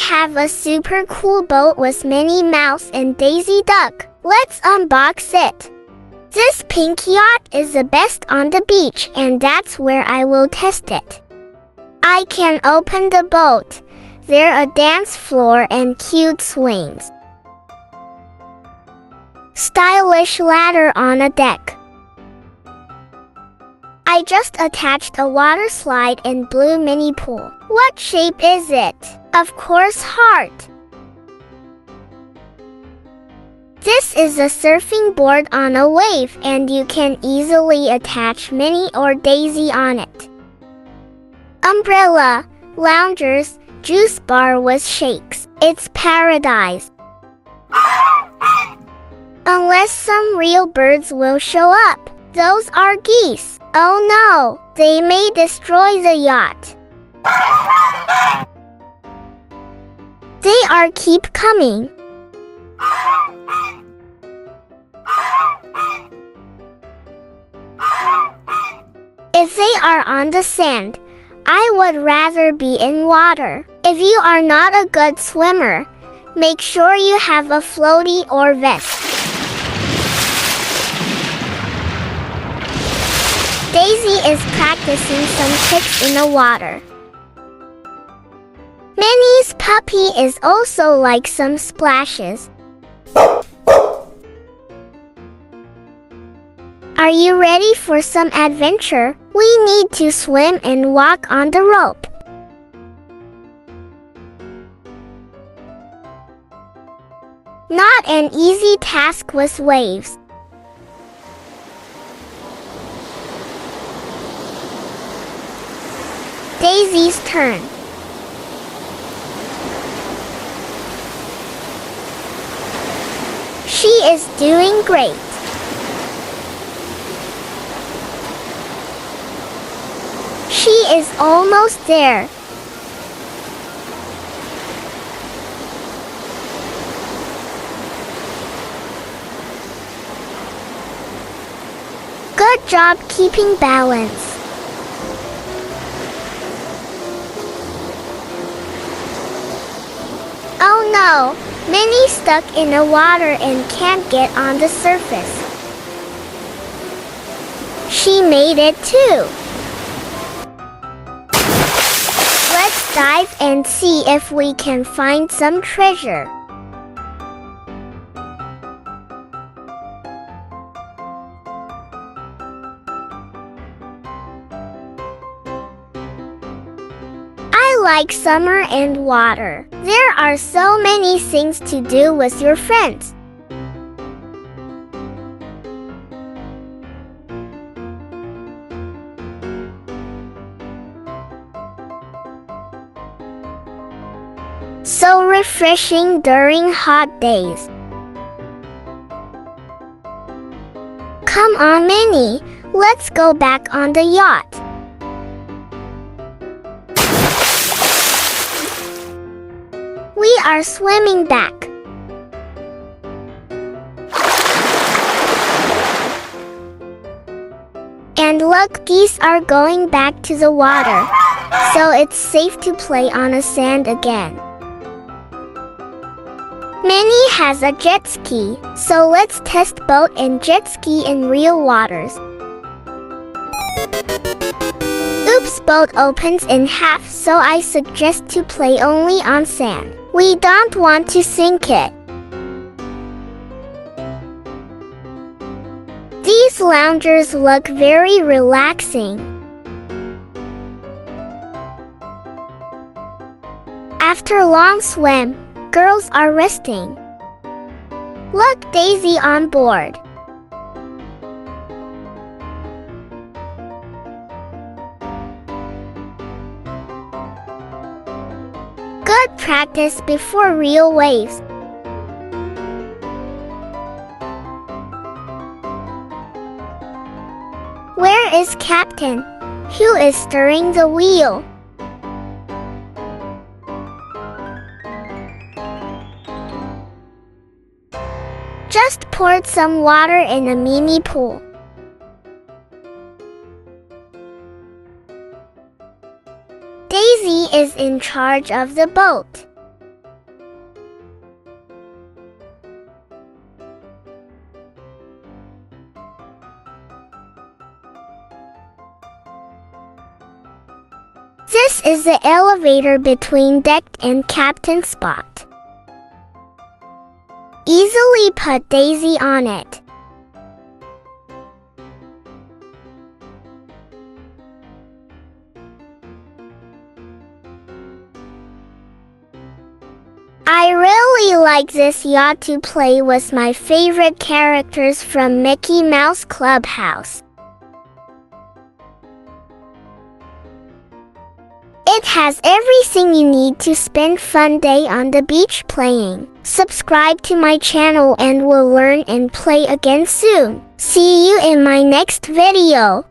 have a super cool boat with Minnie Mouse and Daisy Duck. Let's unbox it. This pink yacht is the best on the beach, and that's where I will test it. I can open the boat. There's a dance floor and cute swings. Stylish ladder on a deck. I just attached a water slide and blue mini pool. What shape is it? Of course, heart. This is a surfing board on a wave, and you can easily attach Minnie or Daisy on it. Umbrella, loungers, juice bar with shakes. It's paradise. Unless some real birds will show up. Those are geese. Oh no, they may destroy the yacht. They are keep coming. If they are on the sand, I would rather be in water. If you are not a good swimmer, make sure you have a floaty or vest. Daisy is practicing some tricks in the water. Minnie's puppy is also like some splashes. Are you ready for some adventure? We need to swim and walk on the rope. Not an easy task with waves. Daisy's turn. She is doing great. She is almost there. Good job keeping balance. Oh no, Minnie's stuck in the water and can't get on the surface. She made it too. Let's dive and see if we can find some treasure. I like summer and water. There are so many things to do with your friends. So refreshing during hot days. Come on, Minnie, let's go back on the yacht. We are swimming back. And look, geese are going back to the water, so it's safe to play on the sand again. Minnie has a jet ski, so let's test boat and jet ski in real waters. Oops, boat opens in half, so I suggest to play only on sand. We don't want to sink it. These loungers look very relaxing. After a long swim, girls are resting. Look, Daisy on board. Good practice before real waves. Where is Captain? Who is steering the wheel? Just poured some water in a mini pool. Daisy is in charge of the boat. is the elevator between Deck and Captain Spot. Easily put Daisy on it. I really like this yacht to play with my favorite characters from Mickey Mouse Clubhouse. It has everything you need to spend fun day on the beach playing. Subscribe to my channel and we'll learn and play again soon. See you in my next video.